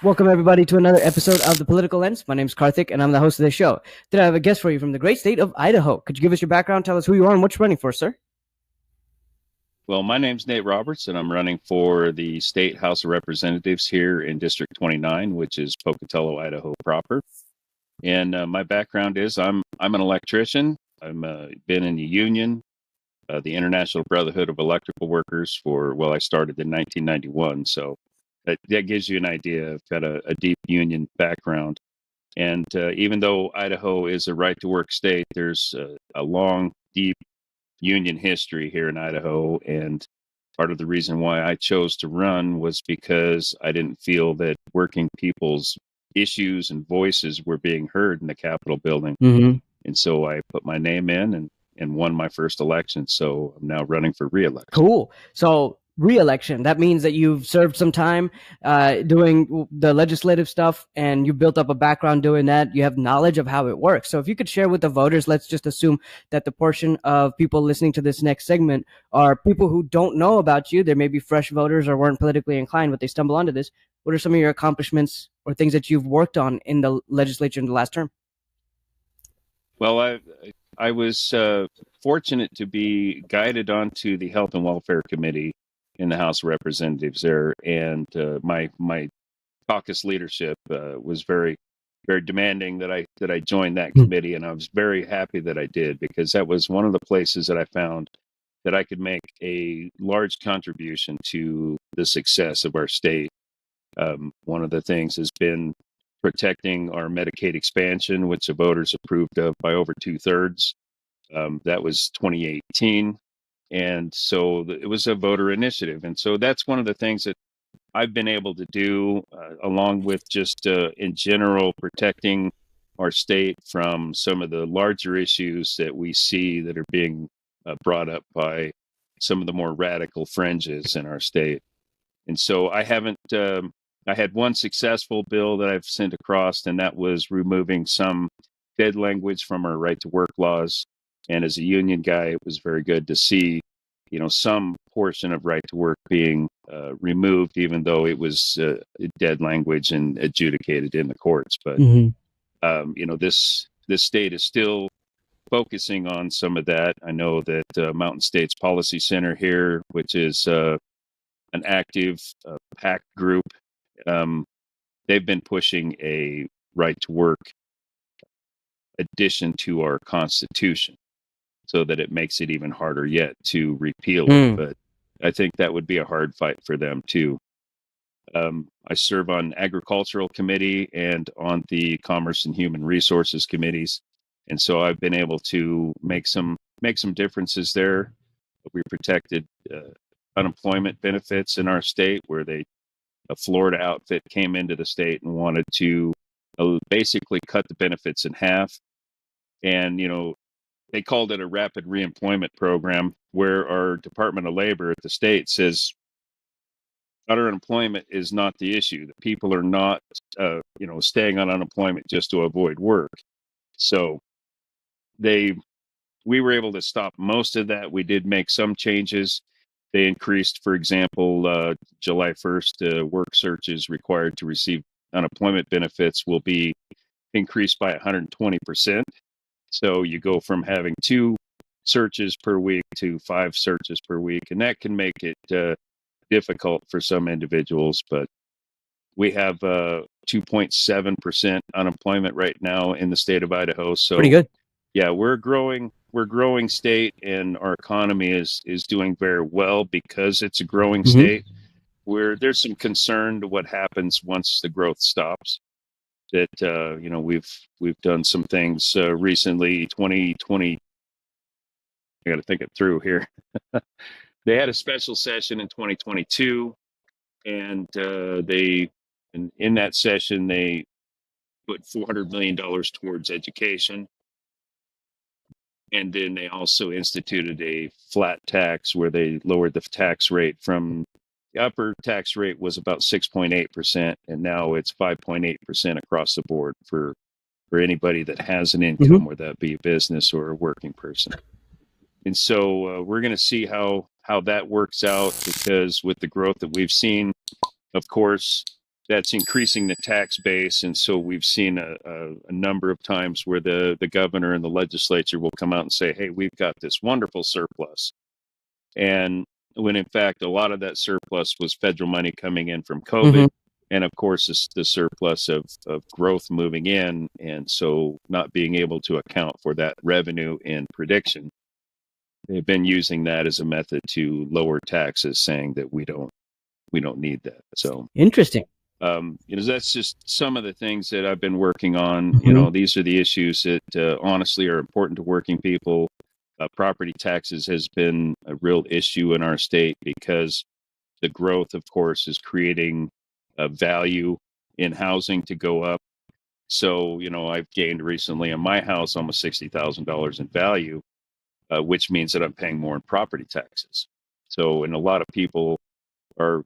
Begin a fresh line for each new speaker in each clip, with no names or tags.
Welcome, everybody, to another episode of The Political Lens. My name is Karthik, and I'm the host of this show. Today, I have a guest for you from the great state of Idaho. Could you give us your background, tell us who you are, and what you're running for, sir?
Well, my name's Nate Roberts, and I'm running for the State House of Representatives here in District 29, which is Pocatello, Idaho proper. And my background is I'm an electrician. I'm been in the union, the International Brotherhood of Electrical Workers I started in 1991. So that gives you an idea. I've got a deep union background. And even though Idaho is a right to work state, there's a long, deep union history here in Idaho. And part of the reason why I chose to run was because I didn't feel that working people's issues and voices were being heard in the Capitol building.
Mm-hmm.
And so I put my name in and won my first election. So I'm now running for re-election.
Cool. So, re-election, that means that you've served some time doing the legislative stuff, and you built up a background doing that. You have knowledge of how it works. So if you could share with the voters, let's just assume that the portion of people listening to this next segment are people who don't know about you. There may be fresh voters or weren't politically inclined, but they stumble onto this. What are some of your accomplishments or things that you've worked on in the legislature in the last term?
Well, I was fortunate to be guided onto the Health and Welfare Committee in the House of Representatives there, and my caucus leadership was very demanding that I joined that committee, and I was very happy that I did, because that was one of the places that I found that I could make a large contribution to the success of our state. One of the things has been protecting our Medicaid expansion, which the voters approved of by over 2/3. That was 2018. And so it was a voter initiative. And so that's one of the things that I've been able to do, along with just in general protecting our state from some of the larger issues that we see that are being brought up by some of the more radical fringes in our state. And so I had one successful bill that I've sent across, and that was removing some dead language from our right to work laws. And as a union guy, it was very good to see, some portion of right to work being removed, even though it was dead language and adjudicated in the courts. But this state is still focusing on some of that. I know that Mountain States Policy Center here, which is an active PAC group, they've been pushing a right to work addition to our Constitution, so that it makes it even harder yet to repeal it. But I think that would be a hard fight for them too. I serve on Agricultural Committee and on the Commerce and Human Resources Committees, and so I've been able to make some differences there. We protected unemployment benefits in our state, where a Florida outfit came into the state and wanted to basically cut the benefits in half. And, they called it a rapid reemployment program, where our Department of Labor at the state says unemployment is not the issue. That people are not, staying on unemployment just to avoid work. So we were able to stop most of that. We did make some changes. They increased, for example, July 1st, work searches required to receive unemployment benefits will be increased by 120%. So you go from having 2 searches per week to 5 searches per week, and that can make it difficult for some individuals. But we have 2.7% unemployment right now in the state of Idaho. So
pretty good.
Yeah, we're growing state, and our economy is doing very well because it's a growing state. Where there's some concern to what happens once the growth stops. That we've done some things recently. 2020, I got to think it through here. They had a special session in 2022, and in that session they put $400 million towards education. And then they also instituted a flat tax, where they lowered the tax rate from the upper tax rate was about 6.8%, and now it's 5.8% across the board for anybody that has an income, whether that be a business or a working person. And so we're going to see how that works out, because with the growth that we've seen, of course, that's increasing the tax base. And so we've seen a number of times where the governor and the legislature will come out and say, hey, we've got this wonderful surplus. And when in fact, a lot of that surplus was federal money coming in from COVID.
Mm-hmm.
And of course, it's the surplus of growth moving in. And so not being able to account for that revenue in prediction. They've been using that as a method to lower taxes, saying that we don't need that. So
Interesting.
that's just some of the things that I've been working on.
Mm-hmm.
These are the issues that honestly are important to working people. Property taxes has been a real issue in our state because the growth, of course, is creating a value in housing to go up. So, I've gained recently on my house almost $60,000 in value, which means that I'm paying more in property taxes. So, and a lot of people are,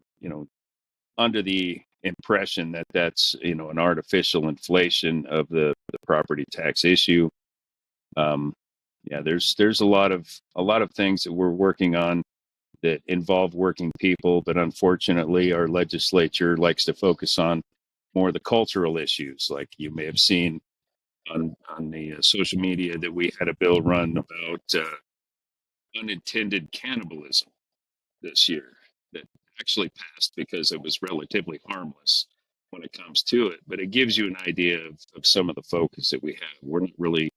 under the impression that that's an artificial inflation of the property tax issue. Um, yeah, there's a lot of things that we're working on that involve working people, but unfortunately, our legislature likes to focus on more of the cultural issues. Like you may have seen on the social media that we had a bill run about unintended cannibalism this year that actually passed because it was relatively harmless when it comes to it. But it gives you an idea of some of the focus that we have. We're not really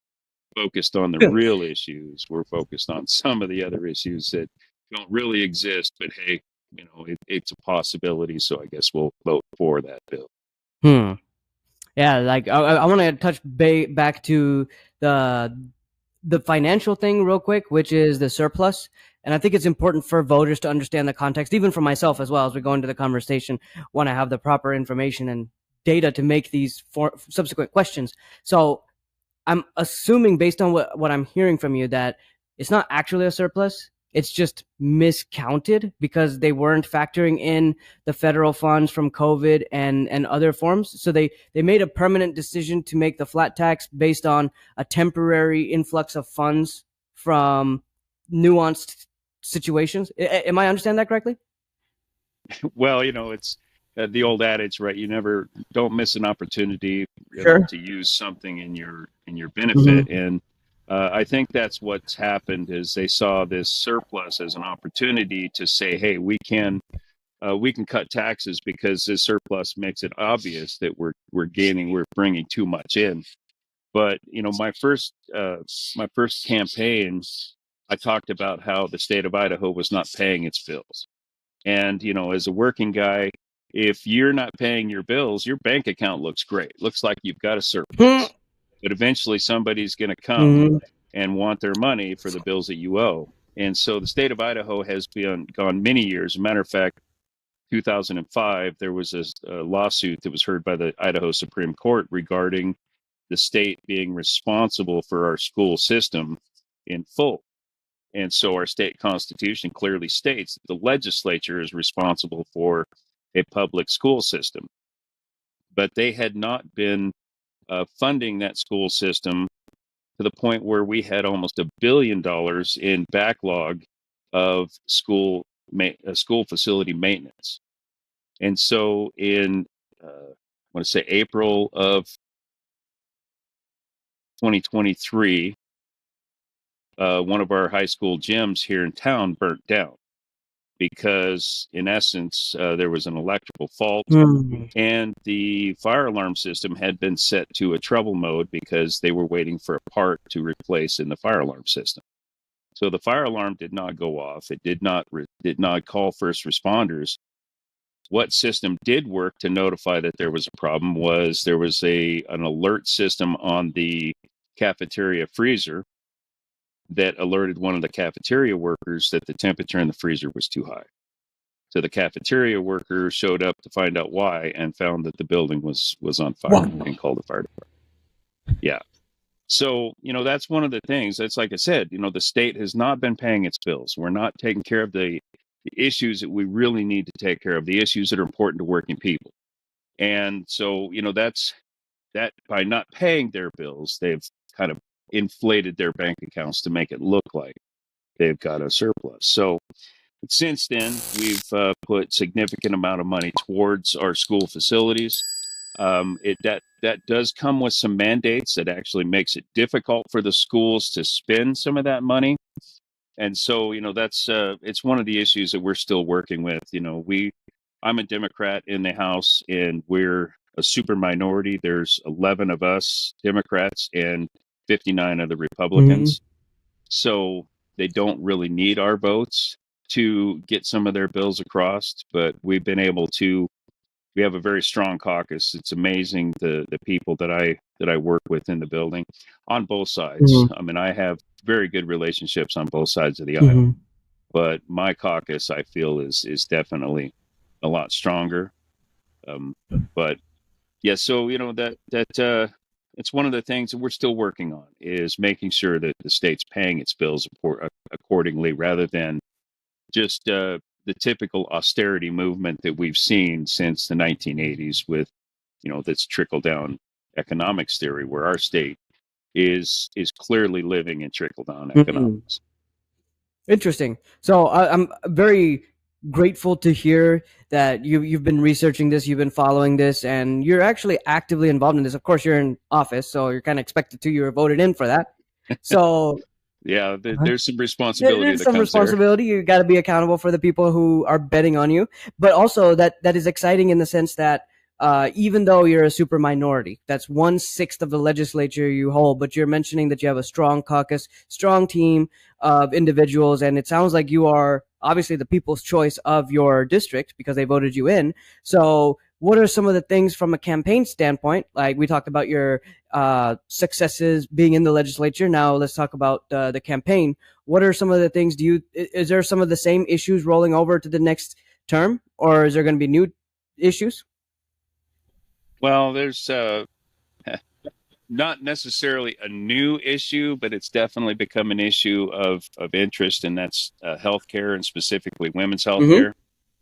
focused on the real issues. We're focused on some of the other issues that don't really exist. But hey, it's a possibility. So I guess we'll vote for that bill.
Hmm. Yeah, like I want to touch back to the the financial thing real quick, which is the surplus. And I think it's important for voters to understand the context, even for myself as well as we go into the conversation, want to have the proper information and data to make these subsequent questions. So I'm assuming, based on what I'm hearing from you, that it's not actually a surplus. It's just miscounted because they weren't factoring in the federal funds from COVID and other forms. So they made a permanent decision to make the flat tax based on a temporary influx of funds from nuanced situations. Am I understand that correctly?
Well, it's the old adage, right? You never don't miss an opportunity,
Sure.
to use something in your benefit.
Mm-hmm.
And I think that's what's happened is they saw this surplus as an opportunity to say, hey, we can cut taxes because this surplus makes it obvious that we're bringing too much in. But my first campaign, I talked about how the state of Idaho was not paying its bills. And, as a working guy, if you're not paying your bills, your bank account looks great. Looks like you've got a surplus. But eventually somebody's going to come
Mm-hmm.
and want their money for the bills that you owe. And so the state of Idaho has gone many years. As a matter of fact, 2005, there was a lawsuit that was heard by the Idaho Supreme Court regarding the state being responsible for our school system in full. And so our state constitution clearly states that the legislature is responsible for a public school system. But they had not been funding that school system to the point where we had almost $1 billion in backlog of school facility maintenance. And so in, I want to say April of 2023, one of our high school gyms here in town burnt down because, in essence, there was an electrical fault
Mm-hmm.
and the fire alarm system had been set to a trouble mode because they were waiting for a part to replace in the fire alarm system. So the fire alarm did not go off. It did not call first responders. What system did work to notify that there was a problem was there was an alert system on the cafeteria freezer that alerted one of the cafeteria workers that the temperature in the freezer was too high. So the cafeteria worker showed up to find out why and found that the building was on fire and called the fire department. Yeah. So, that's one of the things. That's like I said, the state has not been paying its bills. We're not taking care of the issues that we really need to take care of, the issues that are important to working people. And so, that's that by not paying their bills, they've kind of inflated their bank accounts to make it look like they've got a surplus. So Since then, we've put significant amount of money towards our school facilities. That does come with some mandates that actually makes it difficult for the schools to spend some of that money. And so, that's it's one of the issues that we're still working with. I'm a Democrat in the House, and we're a super minority. There's 11 of us Democrats and 59 of the
Hmm.
Republicans. So they don't really need our votes to get some of their bills across, but we've been able to. We have a very strong caucus. It's amazing the people that I work with in the building on both sides.
Hmm.
I mean, I have very good relationships on both sides of the aisle,
Hmm.
but my caucus I feel is definitely a lot stronger. Um, but yeah, so that it's one of the things that we're still working on is making sure that the state's paying its bills accordingly, rather than just the typical austerity movement that we've seen since the 1980s with, that's trickle down economics theory, where our state is clearly living in trickle down
Hmm.
economics.
Interesting. So I'm very grateful to hear that you've been researching this, you've been following this, and you're actually actively involved in this. Of course, you're in office, so you're kind of expected to. You were voted in for that. So
Yeah, there's some responsibility
there's
that
some
comes there.
responsibility. You got to be accountable for the people who are betting on you, but also that is exciting in the sense that even though you're a super minority, that's 1/6 of the legislature you hold, but you're mentioning that you have a strong caucus, strong team of individuals, and it sounds like you are obviously the people's choice of your district because they voted you in. So what are some of the things from a campaign standpoint? Like we talked about your successes being in the legislature. Now let's talk about the campaign. What are some of the things? Is there some of the same issues rolling over to the next term, or is there going to be new issues?
Well, there's not necessarily a new issue, but it's definitely become an issue of interest, and that's healthcare, and specifically women's
Mm-hmm.
healthcare,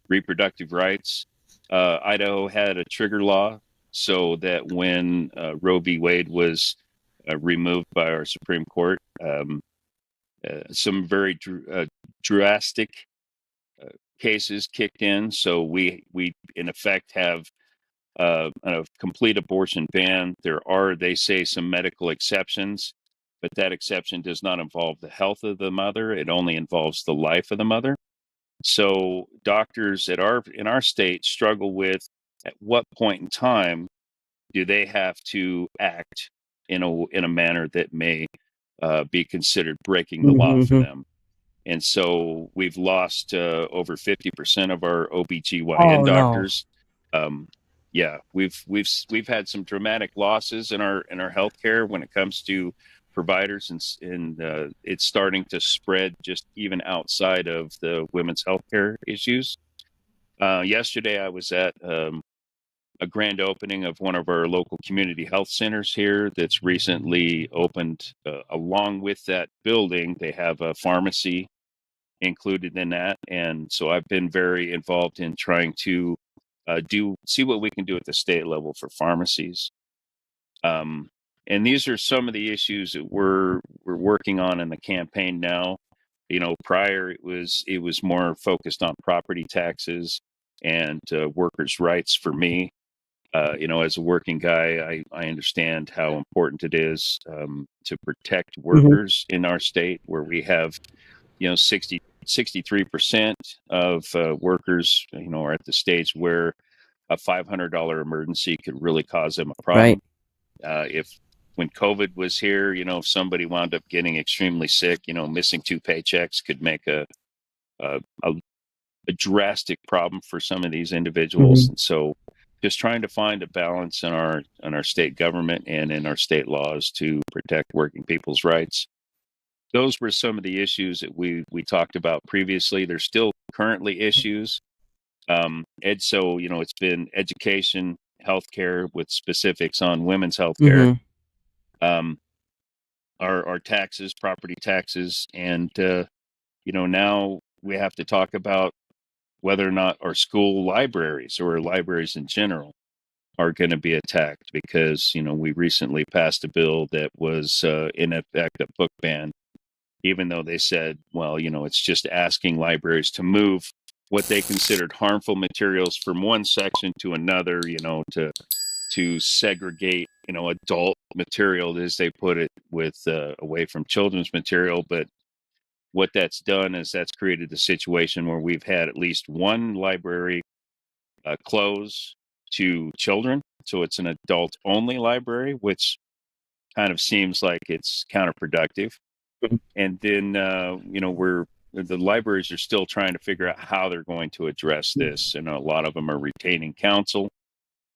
reproductive rights. Idaho had a trigger law so that when Roe v. Wade was removed by our Supreme Court, some very drastic cases kicked in. So we in effect have a complete abortion ban. There are, they say, some medical exceptions, but that exception does not involve the health of the mother. It only involves the life of the mother. So doctors in our state struggle with at what point in time do they have to act in a manner that may be considered breaking the law for
Mm-hmm.
them. And so we've lost over 50% of our OBGYN
Oh no.
doctors. Um, yeah, we've had some dramatic losses in our healthcare when it comes to providers, and it's starting to spread just even outside of the women's healthcare issues. Yesterday, I was at a grand opening of one of our local community health centers here that's recently opened. Along with that building, they have a pharmacy included in that. And so I've been very involved in trying to see what we can do at the state level for pharmacies. Um, and these are some of the issues that we're working on in the campaign now. Prior it was more focused on property taxes and workers' rights for me. As a working guy, I understand how important it is to protect
Mm-hmm.
workers in our state, where we have 63% of workers, are at the stage where a $500 emergency could really cause them a problem.
Right.
If when COVID was here, if somebody wound up getting extremely sick, missing two paychecks could make a, a, a drastic problem for some of these individuals.
Mm-hmm.
And so just trying to find a balance in our state government and in our state laws to protect working people's rights. Those were some of the issues that we talked about previously. There's still currently issues. So it's been education, healthcare with specifics on women's healthcare,
Mm-hmm.
um, our taxes, property taxes, and now we have to talk about whether or not our school libraries or libraries in general are going to be attacked, because we recently passed a bill that was in effect a book ban. even though they said, well, it's just asking libraries to move what they considered harmful materials from one section to another, to segregate, adult material, as they put it, with away from children's material. But what that's done is that's created a situation where we've had at least one library close to children. So it's an adult only library, which kind of seems like it's counterproductive. And then, the libraries are still trying to figure out how they're going to address this. And a lot of them are retaining counsel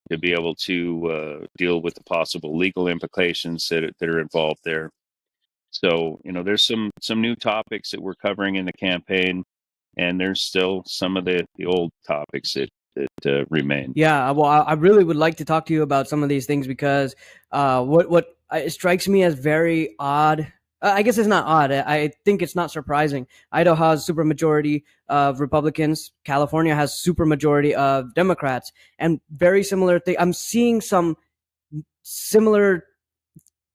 to be able to deal with the possible legal implications that are involved there. So, there's some new topics that we're covering in the campaign, and there's still some of the old topics that remain.
Yeah, well, I really would like to talk to you about some of these things because what it strikes me as very odd. I guess it's not odd. I think it's not surprising. Idaho has supermajority of Republicans. California has supermajority of Democrats, and very similar thing. I'm seeing some similar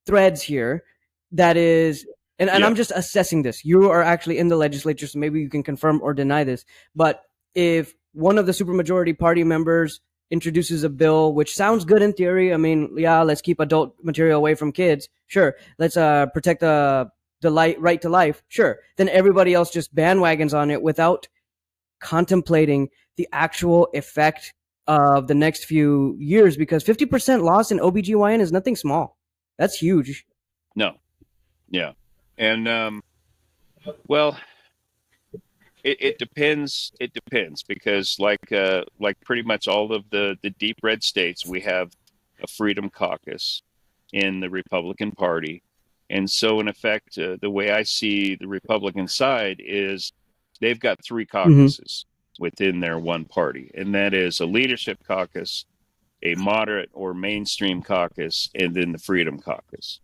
threads here. That is, and
Yeah.
I'm just assessing this. You are actually in the legislature, so maybe you can confirm or deny this. But if one of the supermajority party members introduces a bill which sounds good in theory, I mean, yeah, let's keep adult material away from kids. Sure, let's protect the right to life. Sure, then everybody else just bandwagons on it without contemplating the actual effect of the next few years, because 50% loss in OBGYN is nothing small. That's huge.
No. Yeah. And well, it depends. It depends because, like pretty much all of the deep red states, we have a freedom caucus in the Republican Party, and so in effect, the way I see the Republican side is they've got three
Mm-hmm.
caucuses within their one party, and that is a leadership caucus, a moderate or mainstream caucus, and then the freedom caucus.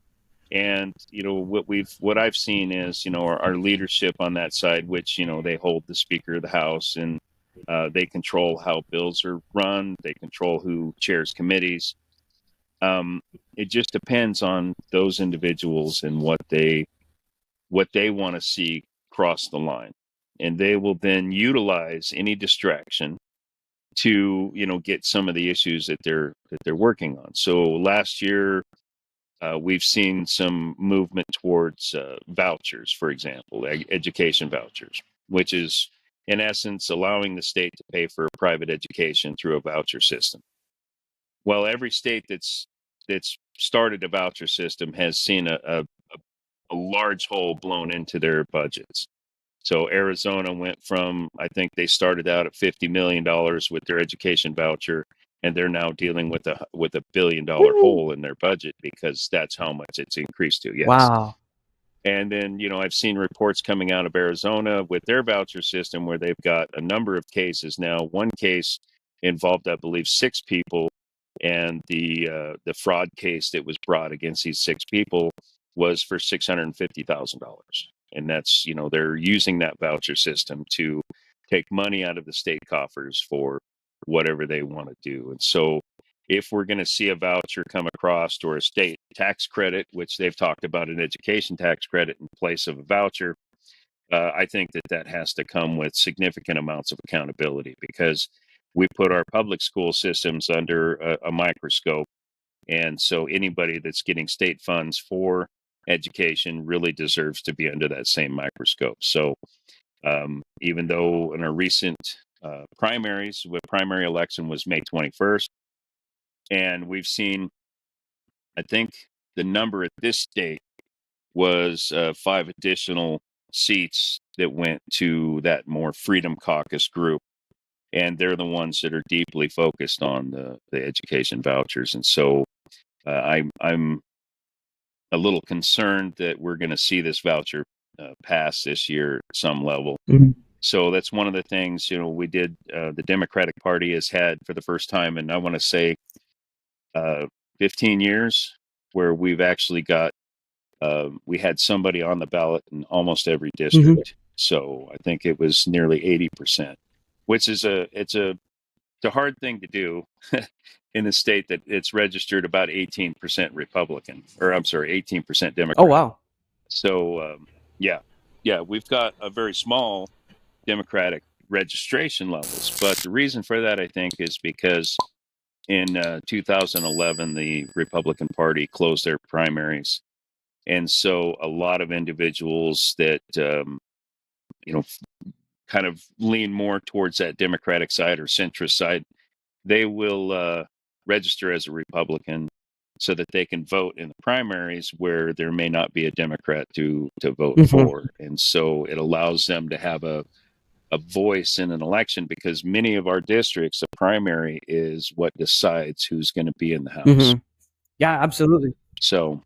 And what I've seen is our leadership on that side, which they hold the Speaker of the House, and they control how bills are run. They control who chairs committees. It just depends on those individuals and what they want to see cross the line, and they will then utilize any distraction to get some of the issues that they're working on. So last year, we've seen some movement towards vouchers, for example, education vouchers, which is in essence allowing the state to pay for private education through a voucher system. Well, every state that's started a voucher system has seen a large hole blown into their budgets. So Arizona went from, I think they started out at $50 million with their education voucher, and they're now dealing with a $1 billion
Woo!
hole in their budget because that's how much it's increased to. Yes.
Wow.
And then, I've seen reports coming out of Arizona with their voucher system where they've got a number of cases now. One case involved, I believe, 6 people, and the fraud case that was brought against these 6 people was for $650,000. And that's, they're using that voucher system to take money out of the state coffers for whatever they want to do. And so if we're going to see a voucher come across, or a state tax credit, which they've talked about an education tax credit in place of a voucher, I think that has to come with significant amounts of accountability, because we put our public school systems under a microscope. And so anybody that's getting state funds for education really deserves to be under that same microscope. So even though in our recent primaries, the primary election was May 21st, and we've seen, I think the number at this state was 5 additional seats that went to that more Freedom Caucus group. And they're the ones that are deeply focused on the education vouchers. And so I'm a little concerned that we're going to see this voucher pass this year at some level.
Mhm.
So that's one of the things, we did. The Democratic Party has had for the first time, and I want to say 15 years, where we've actually got, we had somebody on the ballot in almost every
Mhm.
district. So I think it was nearly 80%, which is it's a hard thing to do in a state that it's registered about 18% Republican, or I'm sorry, 18%
Oh
Democrat.
wow.
So, yeah. yeah, we've got a very small Democratic registration levels. But the reason for that, I think, is because in 2011, the Republican Party closed their primaries. And so a lot of individuals that, you know, kind of lean more towards that Democratic side or centrist side, they will register as a Republican so that they can vote in the primaries where there may not be a Democrat to vote
Hmm.
for. And so it allows them to have a voice in an election because many of our districts, the primary is what decides who's going to be in the House.
Hmm. Yeah, absolutely.
So,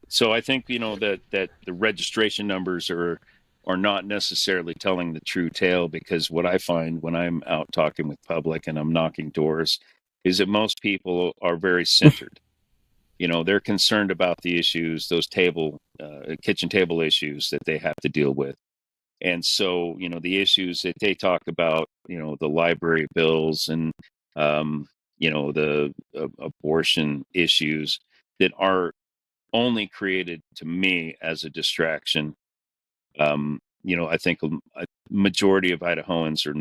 so I think that the registration numbers are not necessarily telling the true tale because what I find when I'm out talking with public and I'm knocking doors is that most people are very centered. They're concerned about the issues, those kitchen table issues that they have to deal with. And so, the issues that they talk about, the library bills and, um, the abortion issues that are only created to me as a distraction. I think a majority of Idahoans are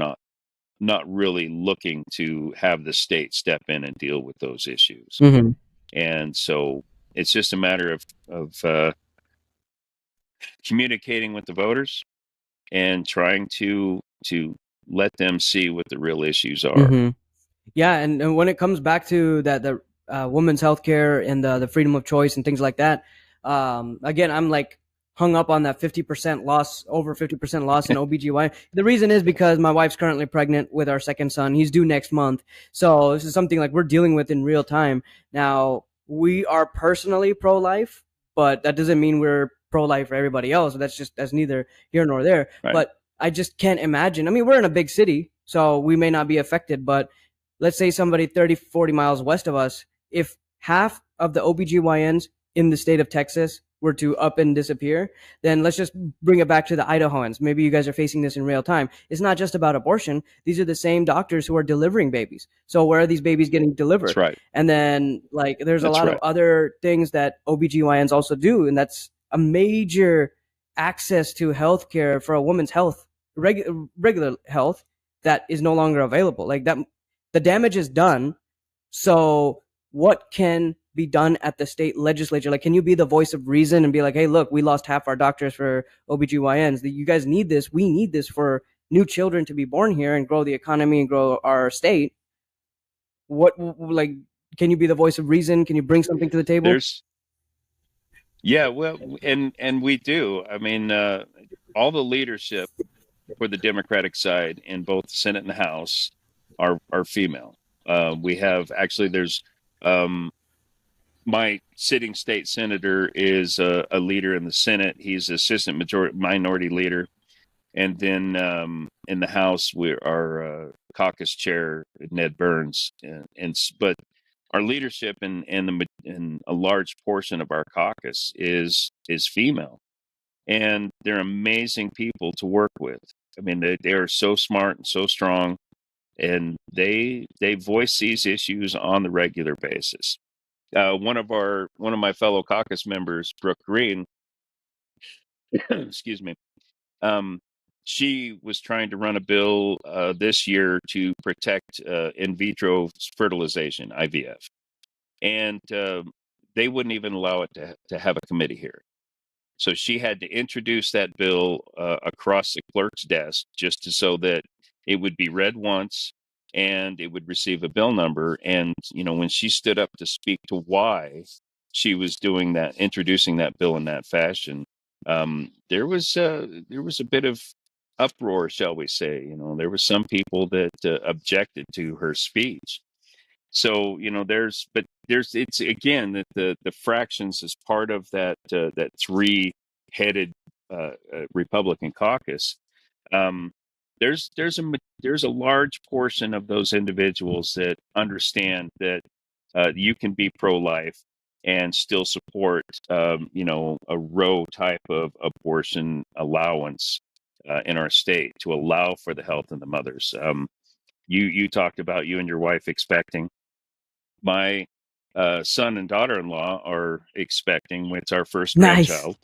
not really looking to have the state step in and deal with those issues.
Hmm.
And so it's just a matter of communicating with the voters and trying to let them see what the real issues are.
Hmm. Yeah, and when it comes back to that, the women's health care and the freedom of choice and things like that, again, I'm like hung up on that 50% loss, over 50% loss in OBGYN. The reason is because my wife's currently pregnant with our second son. He's due next month. So this is something like we're dealing with in real time. Now, we are personally pro-life, but that doesn't mean we're pro-life for everybody else. That's neither here nor there.
Right.
But I just can't imagine. I mean, we're in a big city, so we may not be affected, but let's say somebody 30, 40 miles west of us, if half of the OBGYNs in the state of Texas were to up and disappear, then let's just bring it back to the Idahoans. Maybe you guys are facing this in real time. It's not just about abortion. These are the same doctors who are delivering babies. So where are these babies getting
That's
delivered?
right.
And then like there's a
That's
lot of
right.
other things that OBGYNs also do, and that's a major access to healthcare for a woman's health, regular health that is no longer available. Like that, the damage is done. So what can be done at the state legislature? Like, can you be the voice of reason and be like, hey, look, we lost half our doctors for OBGYNs. You guys need this. We need this for new children to be born here and grow the economy and grow our state. What, like, can you be the voice of reason? Can you bring something to the table?
There's Yeah, well, and we do. I mean, all the leadership for the Democratic side in both the Senate and the House are female. We have actually there's um, my sitting state senator is a leader in the Senate. He's assistant majority minority leader, and then in the House we our caucus chair Ned Burns, but our leadership and a large portion of our caucus is female, and they're amazing people to work with. I mean, they are so smart and so strong, and they voice these issues on the regular basis. One of my fellow caucus members, Brooke Green, excuse me, um, she was trying to run a bill this year to protect in vitro fertilization (IVF), and they wouldn't even allow it to have a committee hearing. So she had to introduce that bill across the clerk's desk so that it would be read once and it would receive a bill number. And, when she stood up to speak to why she was doing that, introducing that bill in that fashion, there was a bit of uproar, shall we say. There were some people that objected to her speech. So it's again that the fractions is part of that three-headed Republican caucus. Um, there's a large portion of those individuals that understand that you can be pro-life and still support a Roe type of abortion allowance in our state to allow for the health of the mothers. You talked about you and your wife expecting. My son and daughter-in-law are expecting. It's our first
Nice.
grandchild,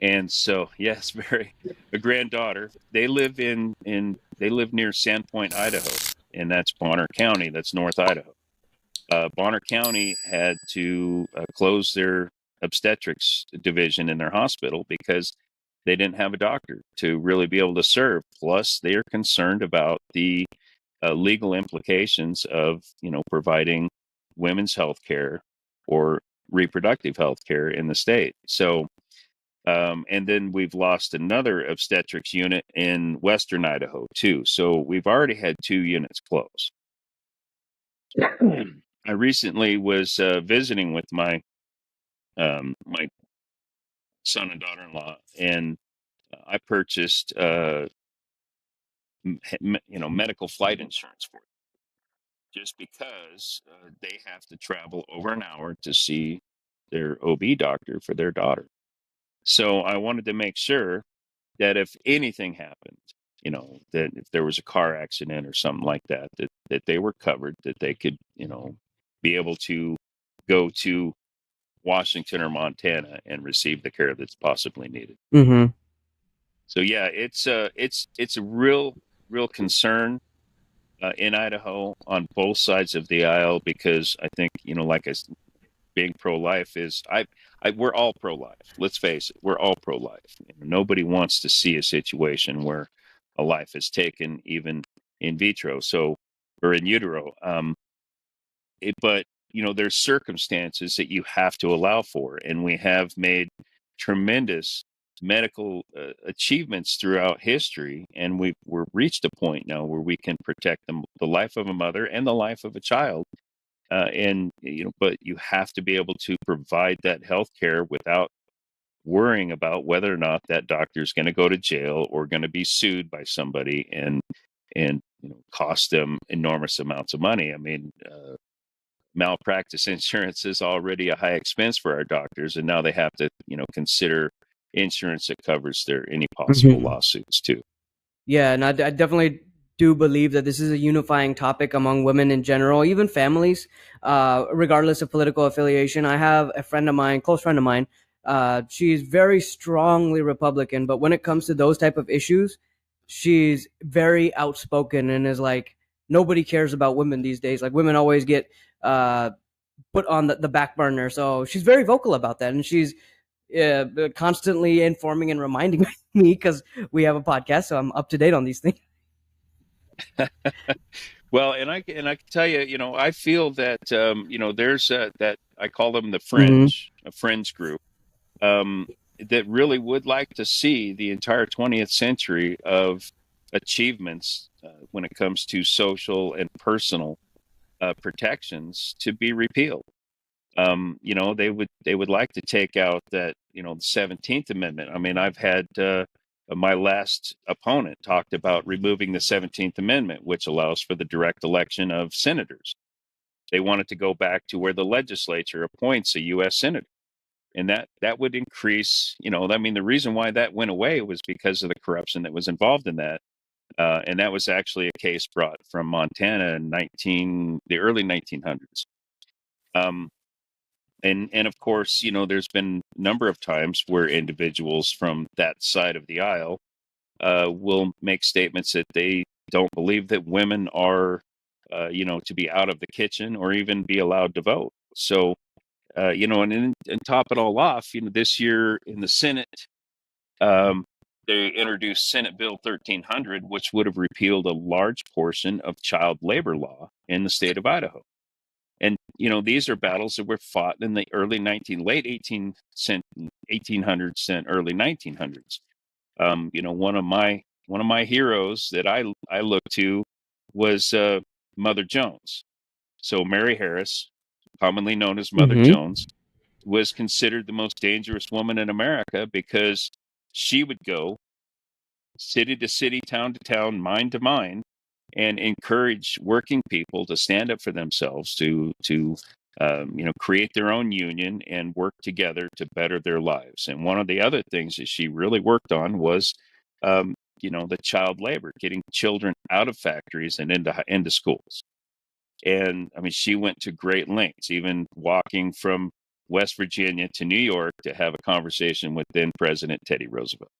And so, yes, very a granddaughter. They live near Sandpoint, Idaho, and that's Bonner County. That's North Idaho. Bonner County had to close their obstetrics division in their hospital because they didn't have a doctor to really be able to serve. Plus, they are concerned about the legal implications of providing women's health care or reproductive health care in the state. So, and then we've lost another obstetrics unit in Western Idaho too. So we've already had two units close. I recently was visiting with my son and daughter-in-law, and I purchased medical flight insurance for them just because they have to travel over an hour to see their OB doctor for their daughter. So I wanted to make sure that if anything happened, that if there was a car accident or something like that, that they were covered, that they could, be able to go to Washington or Montana and receive the care that's possibly needed.
Mm-hmm.
So yeah, it's a real concern in Idaho on both sides of the aisle because I think like being pro-life is we're all pro-life. Let's face it, we're all pro-life. Nobody wants to see a situation where a life is taken, even in vitro, or in utero. But there's circumstances that you have to allow for, and we have made tremendous medical achievements throughout history, and we're reached a point now where we can protect the life of a mother and the life of a child. And but you have to be able to provide that health care without worrying about whether or not that doctor is going to go to jail or going to be sued by somebody and cost them enormous amounts of money. I mean, malpractice insurance is already a high expense for our doctors, and now they have to consider insurance that covers their any possible
Mm-hmm.
lawsuits too.
Yeah, and I definitely do believe that this is a unifying topic among women in general, even families, regardless of political affiliation. I have a friend of mine, close friend of mine. She's very strongly Republican, but when it comes to those type of issues, she's very outspoken and is like, nobody cares about women these days. Like women always get uh, put on the back burner. So she's very vocal about that, and she's constantly informing and reminding me because we have a podcast, so I'm up to date on these things.
Well, and I can tell you, I feel that there's that I call them the
Mm-hmm.
fringe, a fringe group um, that really would like to see the entire 20th century of achievements when it comes to social and personal protections to be repealed. They would like to take out that the 17th Amendment. I mean, I've had my last opponent talked about removing the 17th Amendment, which allows for the direct election of senators. They wanted to go back to where the legislature appoints a U.S. senator, and that would increase. I mean, the reason why that went away was because of the corruption that was involved in that. And that was actually a case brought from Montana in the early 1900s. Um, and of course, there's been a number of times where individuals from that side of the aisle will make statements that they don't believe that women are, to be out of the kitchen or even be allowed to vote. So, and top it all off, this year in the Senate, um, they introduced Senate Bill 1300, which would have repealed a large portion of child labor law in the state of Idaho. And these are battles that were fought in the late 1800s and early 1900s. One of my heroes that I look to was Mother Jones. So Mary Harris, commonly known as Mother
Mm-hmm.
Jones, was considered the most dangerous woman in America because she would go city to city, town to town, mine to mine, and encourage working people to stand up for themselves, to create their own union and work together to better their lives. And one of the other things that she really worked on was, the child labor, getting children out of factories and into schools. And I mean, she went to great lengths, even walking from West Virginia to New York to have a conversation with then President Teddy Roosevelt.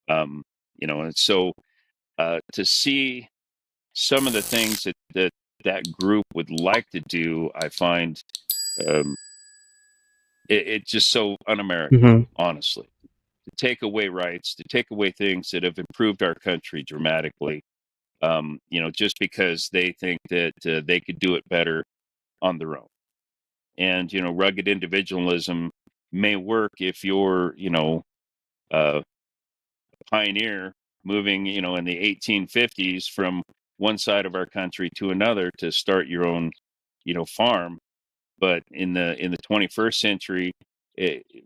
Um, and so to see some of the things that group would like to do, I find um, it just so un-American,
Hmm.
honestly. To take away rights, to take away things that have improved our country dramatically, just because they think that they could do it better on their own. And rugged individualism may work if you're a pioneer moving in the 1850s from one side of our country to another to start your own farm. But in the 21st century,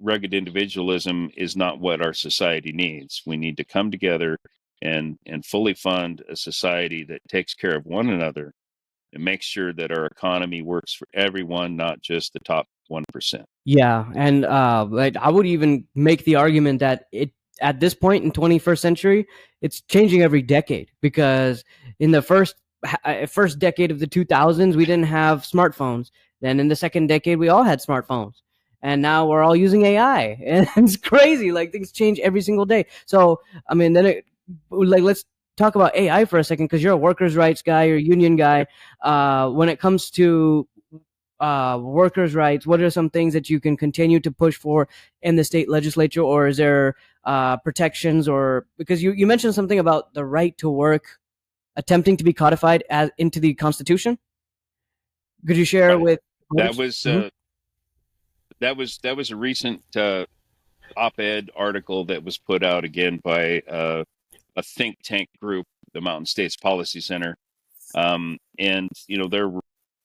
rugged individualism is not what our society needs. We need to come together and fully fund a society that takes care of one another and makes sure that our economy works for everyone, not just the top 1%.
Yeah, and like, I would even make the argument that it at this point in 21st century, it's changing every decade because in the first decade of the 2000s, we didn't have smartphones. Then in the second decade, we all had smartphones, and now we're all using AI, and it's crazy. Like things change every single day. So I mean, let's talk about AI for a second because you're a workers' rights guy, you're a union guy. When it comes to workers' rights? What are some things that you can continue to push for in the state legislature, or is there protections? Or because you mentioned something about the right to work attempting to be codified as into the Constitution. Could you share
Right.
with
That
voters?
was
Mm-hmm.
uh, that was a recent op-ed article that was put out again by a think tank group, the Mountain States Policy Center, and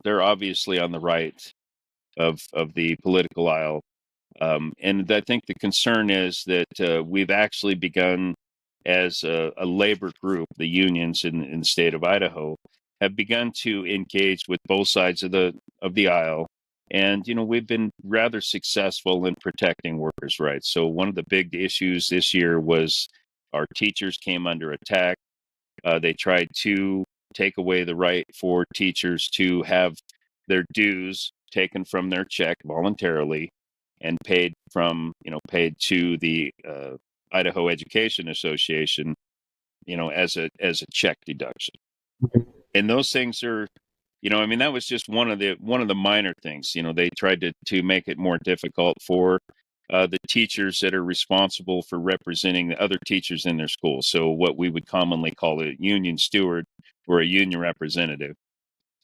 they're obviously on the right of the political aisle. And I think the concern is that we've actually begun as a labor group, the unions in the state of Idaho have begun to engage with both sides of the aisle. And, we've been rather successful in protecting workers' rights. So one of the big issues this year was our teachers came under attack. They tried to take away the right for teachers to have their dues taken from their check voluntarily and paid to the Idaho Education Association, as a check deduction. And those things are, I mean, that was just one of the minor things. They tried to make it more difficult for the teachers that are responsible for representing the other teachers in their school. So what we would commonly call a union steward or a union representative.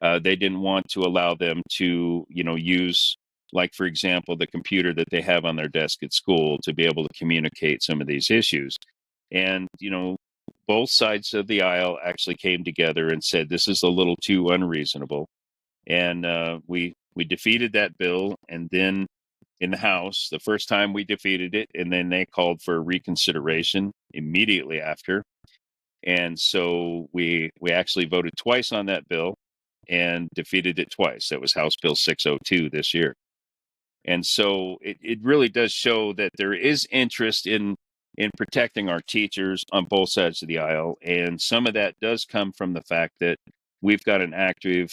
They didn't want to allow them to, use, like, for example, the computer that they have on their desk at school to be able to communicate some of these issues. And, both sides of the aisle actually came together and said, this is a little too unreasonable. And we defeated that bill. And then in the House, the first time we defeated it, and then they called for reconsideration immediately after. And so we actually voted twice on that bill and defeated it twice. That was House Bill 602 this year. And so it really does show that there is interest in protecting our teachers on both sides of the aisle. And some of that does come from the fact that we've got an active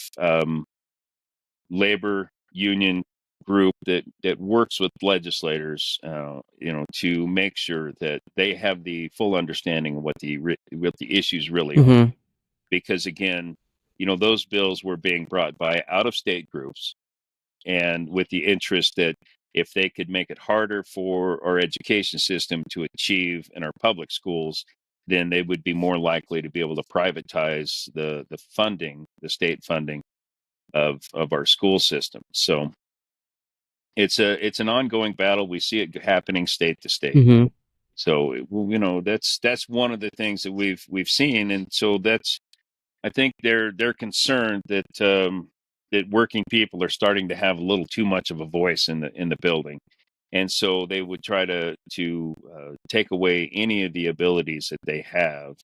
labor union group that works with legislators, to make sure that they have the full understanding of what the issues really are.
Mm-hmm.
Because again, those bills were being brought by out of state groups, and with the interest that if they could make it harder for our education system to achieve in our public schools, then they would be more likely to be able to privatize the funding, the state funding of our school system. So it's an ongoing battle. We see it happening state to state.
Mm-hmm.
So that's one of the things that we've seen, and so that's, I think they're concerned that working people are starting to have a little too much of a voice in the building, and so they would try to take away any of the abilities that they have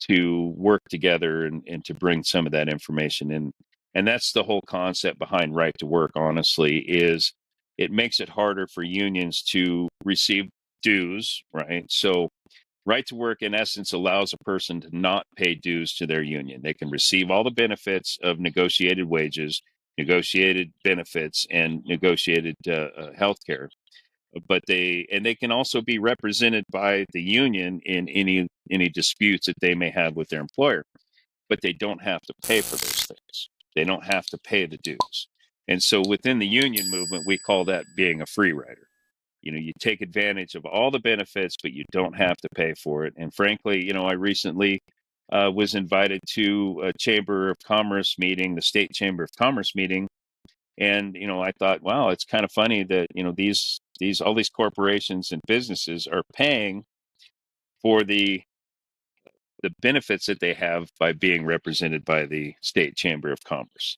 to work together and to bring some of that information in. And that's the whole concept behind right to work, honestly, is it makes it harder for unions to receive dues, right? So right to work, in essence, allows a person to not pay dues to their union. They can receive all the benefits of negotiated wages negotiated benefits, and negotiated health care. But they can also be represented by the union in any disputes that they may have with their employer, but they don't have to pay for those things. They don't have to pay the dues. And so within the union movement, we call that being a free rider. You take advantage of all the benefits, but you don't have to pay for it. And frankly, I recently was invited to a Chamber of Commerce meeting, the State Chamber of Commerce meeting, and I thought, wow, it's kind of funny that these all these corporations and businesses are paying for the benefits that they have by being represented by the State Chamber of Commerce.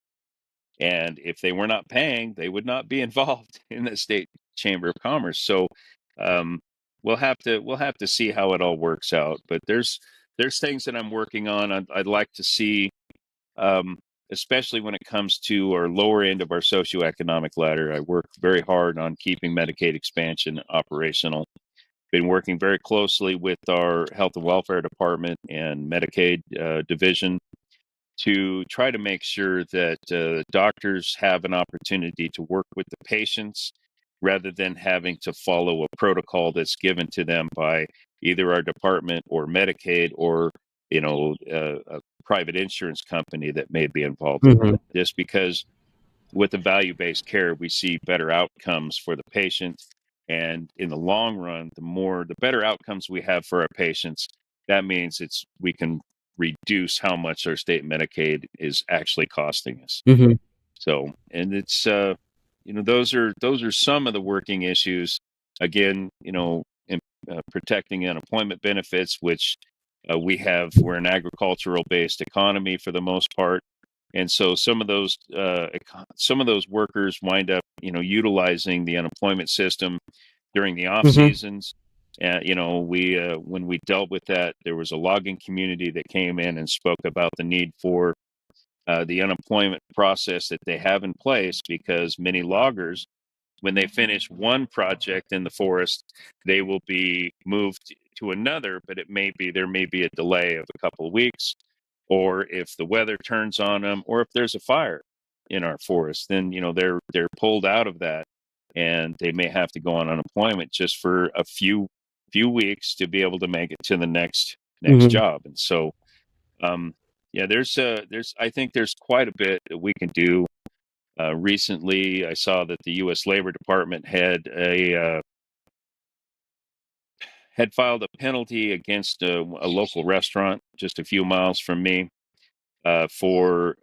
And if they were not paying, they would not be involved in the State Chamber of Commerce. So um, we'll have to see how it all works out. But there's things that I'm working on. I'd like to see, um, especially when it comes to our lower end of our socioeconomic ladder. I work very hard on keeping Medicaid expansion operational. Been working very closely with our Health and Welfare Department and Medicaid division to try to make sure that doctors have an opportunity to work with the patients rather than having to follow a protocol that's given to them by either our department or Medicaid or a private insurance company that may be involved in
Hmm.
that. Just because with the value-based care, we see better outcomes for the patient. And in the long run, the better outcomes we have for our patients, that means we can reduce how much our state Medicaid is actually costing us.
Hmm.
So, and it's those are some of the working issues. Again, protecting unemployment benefits, which we're an agricultural based economy for the most part, and so some of those workers wind up utilizing the unemployment system during the off
Hmm.
seasons. We when we dealt with that, there was a logging community that came in and spoke about the need for the unemployment process that they have in place, because many loggers, when they finish one project in the forest, they will be moved to another, but there may be a delay of a couple of weeks, or if the weather turns on them, or if there's a fire in our forest, then they're pulled out of that, and they may have to go on unemployment just for a few weeks to be able to make it to the next
Hmm.
job. And so um, yeah, there's I think there's quite a bit that we can do. Recently, I saw that the U.S. Labor Department had filed a penalty against a local restaurant just a few miles from me for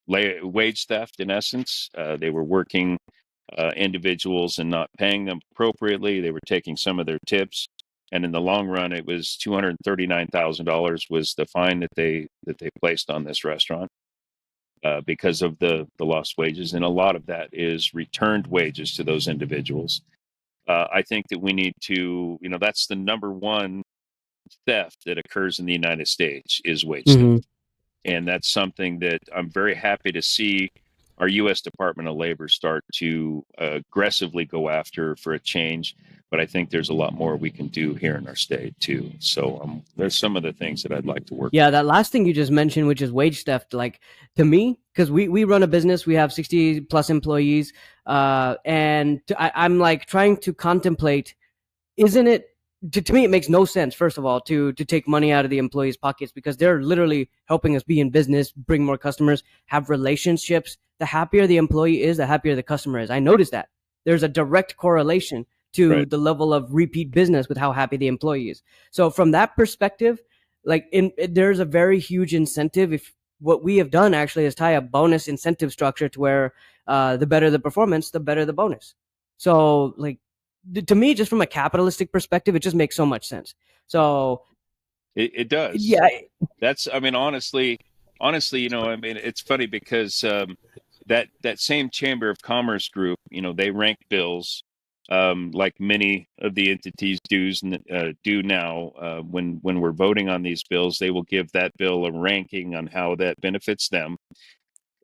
wage theft. In essence, they were working individuals and not paying them appropriately. They were taking some of their tips, and in the long run, it was $239,000 was the fine that they placed on this restaurant. Because of the lost wages, and a lot of that is returned wages to those individuals. I think that we need to, that's the number one theft that occurs in the United States is wage theft,
Hmm.
and that's something that I'm very happy to see our U.S. Department of Labor start to aggressively go after for a change. But I think there's a lot more we can do here in our state too. So there's some of the things that I'd like to work
Yeah,
on.
that last thing you just mentioned, which is wage theft, like to me, because we run a business, we have 60 plus employees, I'm like trying to contemplate, isn't it, to me it makes no sense, first of all, to take money out of the employees pockets, because they're literally helping us be in business, bring more customers, have relationships. The happier the employee is, the happier the customer is. I noticed that there's a direct correlation to
Right.
the level of repeat business with how happy the employee is. So from that perspective, like there's a very huge incentive. If what we have done actually is tie a bonus incentive structure to where the better the performance, the better the bonus. So like to me, just from a capitalistic perspective, it just makes so much sense. So
It does.
yeah.
I mean, honestly, I mean, it's funny because that same Chamber of Commerce group, they rank bills like many of the entities do now. When we're voting on these bills, they will give that bill a ranking on how that benefits them.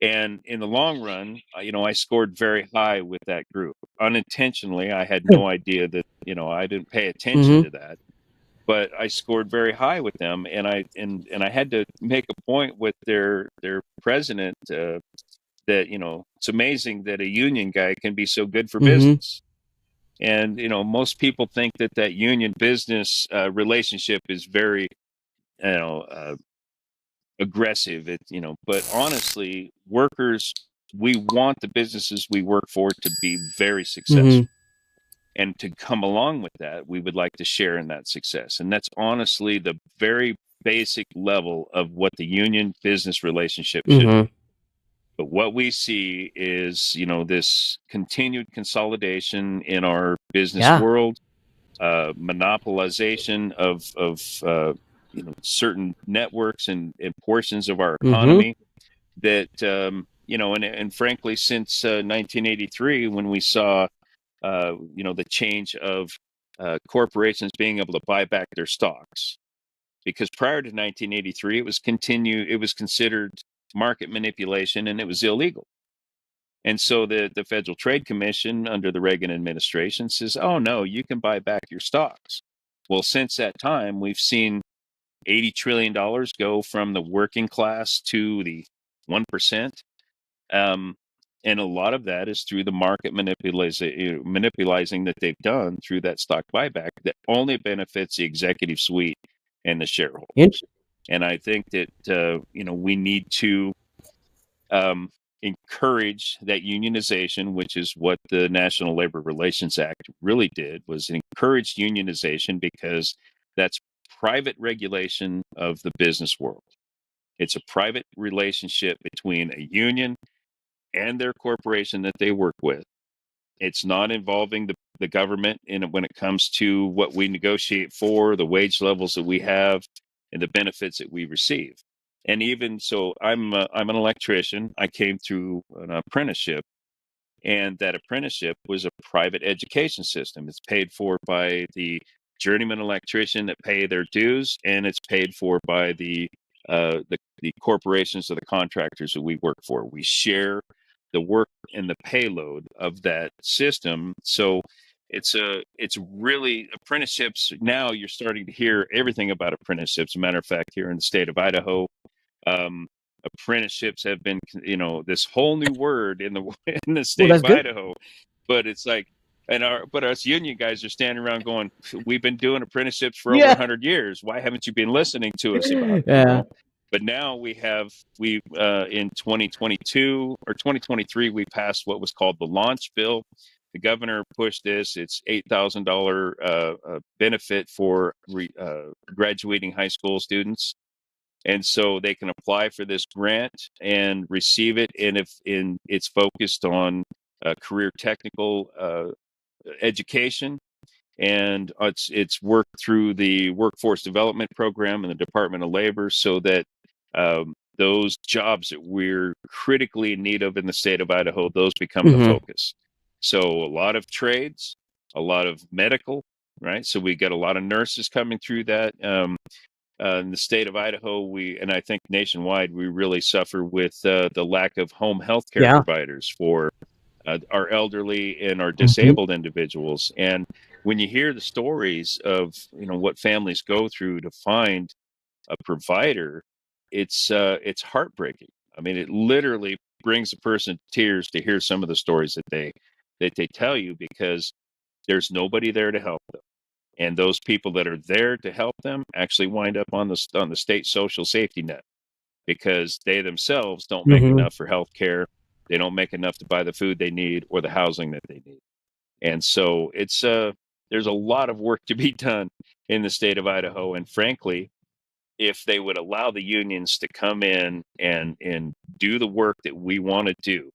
And in the long run, I scored very high with that group. Unintentionally, I had no idea that, I didn't pay attention
Hmm.
to that, but I scored very high with them, and I had to make a point with their president. that, it's amazing that a union guy can be so good for
Mm-hmm.
business. And, most people think that union business relationship is very, you know, uh, aggressive. But honestly, workers, we want the businesses we work for to be very
Mm-hmm.
successful. And to come along with that, we would like to share in that success. And that's honestly the very basic level of what the union business relationship should
Mm-hmm.
be. But what we see is, this continued consolidation in our business
Yeah.
world, monopolization of certain networks and portions of our
Mm-hmm.
economy that and frankly, since 1983, when we saw the change of corporations being able to buy back their stocks, because prior to 1983, it was considered market manipulation and it was illegal. And so the Federal Trade Commission under the Reagan administration says, oh, no, you can buy back your stocks. Well, since that time, we've seen $80 trillion go from the working class to the 1%. Um, and a lot of that is through the market manipulating that they've done through that stock buyback that only benefits the executive suite and the
In-
shareholders. And I think that, we need to um, encourage that unionization, which is what the National Labor Relations Act really did, was encourage unionization because that's private regulation of the business world. It's a private relationship between a union and their corporation that they work with. It's not involving the government when it comes to what we negotiate for, the wage levels that we have, and the benefits that we receive. And even so, I'm an electrician. I came through an apprenticeship, and that apprenticeship was a private education system. It's paid for by the journeyman electrician that pay their dues, and it's paid for by the corporations or the contractors that we work for. We share the work and the payload of that system. So it's really apprenticeships. Now you're starting to hear everything about apprenticeships. As a matter of fact, here in the state of Idaho, um, apprenticeships have been, this whole new word in the in the
well,
state
that's
of
good.
Idaho. But it's like, but us union guys are standing around going, we've been doing apprenticeships for over
Yeah.
100 years. Why haven't you been listening to us about it?
Yeah.
But now we in 2022 or 2023, we passed what was called the launch bill. The governor pushed this. It's $8,000 benefit for graduating high school students, and so they can apply for this grant and receive it. And if it's focused on career technical education, and it's worked through the workforce development program and the Department of Labor, so that those jobs that we're critically in need of in the state of Idaho, those become the
Mm-hmm.
focus. So a lot of trades, a lot of medical, right? So we get a lot of nurses coming through that. In the state of Idaho, and I think nationwide, we really suffer with the lack of home health care
Yeah.
providers for our elderly and our
Mm-hmm.
disabled individuals. And when you hear the stories of what families go through to find a provider, it's heartbreaking. I mean, it literally brings a person to tears to hear some of the stories that they tell you, because there's nobody there to help them. And those people that are there to help them actually wind up on the state social safety net, because they themselves don't make
Mm-hmm.
enough for health care. They don't make enough to buy the food they need or the housing that they need. And so there's a lot of work to be done in the state of Idaho. And frankly, if they would allow the unions to come in and do the work that we want to do,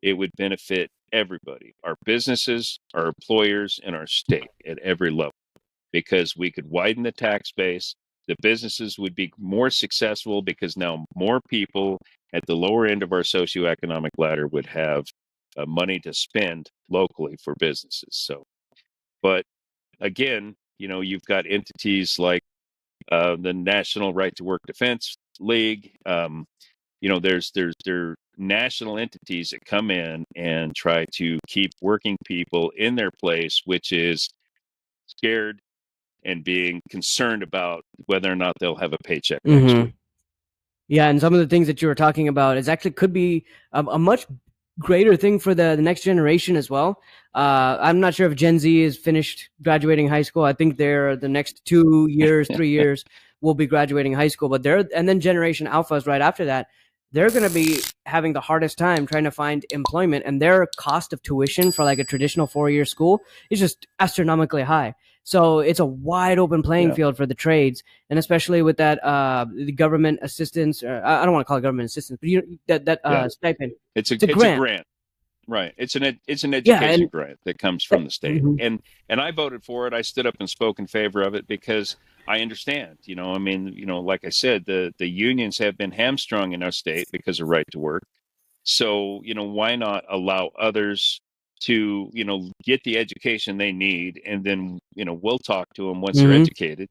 it would benefit everybody, our businesses, our employers, and our state at every level, because we could widen the tax base. The businesses would be more successful because now more people at the lower end of our socioeconomic ladder would have money to spend locally for businesses. So, but again, you've got entities like the National Right to Work Defense League. There are national entities that come in and try to keep working people in their place, which is scared and being concerned about whether or not they'll have a paycheck next
Mm-hmm.
week.
Yeah, and some of the things that you were talking about is actually could be a much greater thing for the next generation as well. I'm not sure if Gen Z is finished graduating high school. I think they're the next 2 years, 3 years will be graduating high school, but they're and then Generation Alphas right after that. They're going to be having the hardest time trying to find employment, and their cost of tuition for like a traditional 4 year school is just astronomically high. So it's a wide open playing
Yeah,
field for the trades, and especially with that the government assistance. I don't want to call it government assistance, but that
yeah.
stipend.
It's a
It's a
it's a
grant.
grant. Right. It's an
Yeah,
education
and
grant that comes from the state.
mhm,
And I voted for it. I stood up and spoke in favor of it because I understand, I mean, like I said, the unions have been hamstrung in our state because of right to work. So, why not allow others to, get the education they need, and then, we'll talk to them once they're
mhm.
educated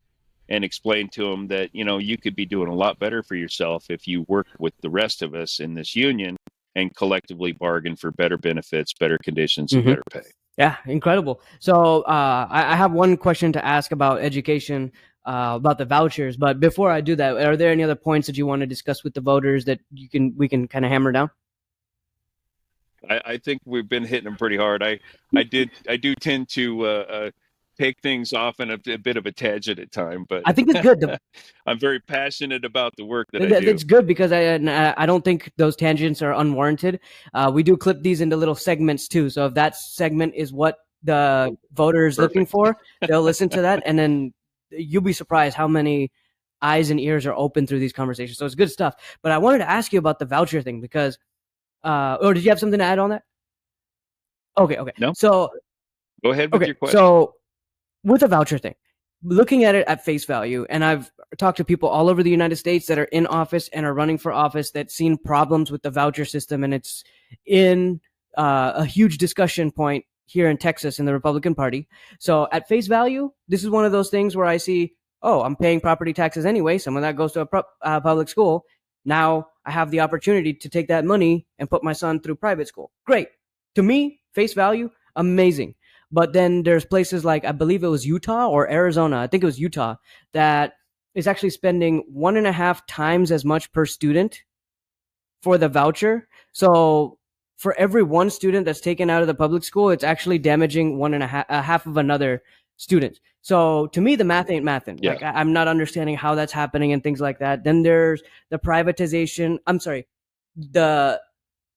and explain to them that, you could be doing a lot better for yourself if you work with the rest of us in this union and collectively bargain for better benefits, better conditions, and
Hmm.
better pay.
Yeah, incredible. So I have one question to ask about education, about the vouchers. But before I do that, are there any other points that you want to discuss with the voters that we can kind of hammer down?
I think we've been hitting them pretty hard. I do tend to take things off in a bit of a tangent at time, but
I think it's good.
I'm very passionate about the work that I do.
That's good because I don't think those tangents are unwarranted. We do clip these into little segments too. So if that segment is what the voter is looking
Perfect.
for, they'll listen to that, and then you'll be surprised how many eyes and ears are open through these conversations. So it's good stuff. But I wanted to ask you about the voucher thing because, or did you have something to add on that? Okay, okay.
No,
So
go ahead with
okay,
your question.
so with the voucher thing, looking at it at face value, and I've talked to people all over the United States that are in office and are running for office that seen problems with the voucher system, and it's in a huge discussion point here in Texas in the Republican Party. So at face value, this is one of those things where I see, oh, I'm paying property taxes anyway. Some of that goes to a public school. Now I have the opportunity to take that money and put my son through private school. Great. To me, face value, amazing. But then there's places like I believe it was Utah or Arizona. I think it was Utah that is actually spending 1.5 times as much per student for the voucher. So for every one student that's taken out of the public school, it's actually damaging one and a half of another student. So to me, the math ain't mathin'.
Yeah,
Like I'm not understanding how that's happening and things like that. Then there's the privatization. I'm sorry, the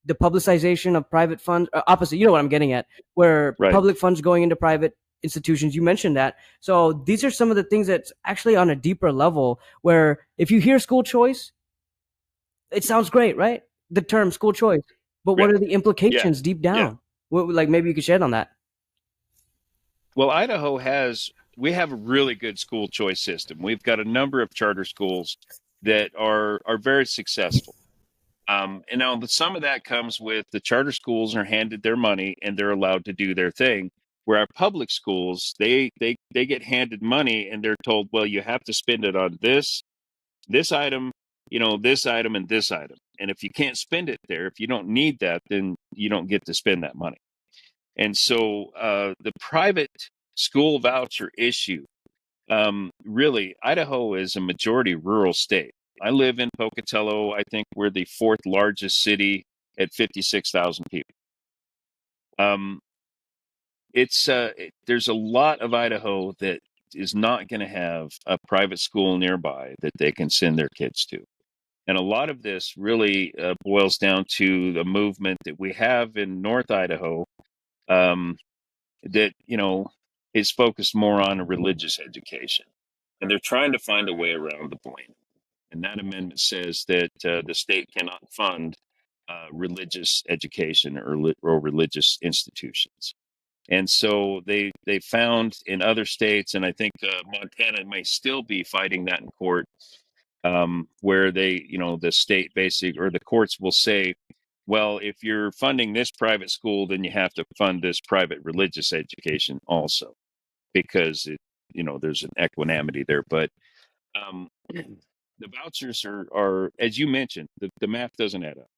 the publicization of private funds, opposite, you know what I'm getting at, where
right.
public funds going into private institutions. You mentioned that. So these are some of the things that's actually on a deeper level where if you hear school choice, it sounds great, right? The term school choice. But
Yeah,
what are the
yeah,
implications deep
yeah.
down? Like maybe you could shed on that.
Well, we have a really good school choice system. We've got a number of charter schools that are very successful. And now some of that comes with the charter schools are handed their money and they're allowed to do their thing. Where our public schools, they get handed money and they're told, well, you have to spend it on this item, this item and this item. And if you can't spend it there, if you don't need that, then you don't get to spend that money. And so the private school voucher issue, really, Idaho is a majority rural state. I live in Pocatello. I think we're the fourth largest city at 56,000 people. Um, there's a lot of Idaho that is not going to have a private school nearby that they can send their kids to. And a lot of this really boils down to the movement that we have in North Idaho, um, that is focused more on a religious education, and they're trying to find a way around the point. And that amendment says that the state cannot fund religious education or religious institutions. And so they found in other states, and I think Montana may still be fighting that in court, where the state basic or the courts will say, well, if you're funding this private school, then you have to fund this private religious education also, because there's an equanimity there. But the vouchers are, as you mentioned, the math doesn't add up.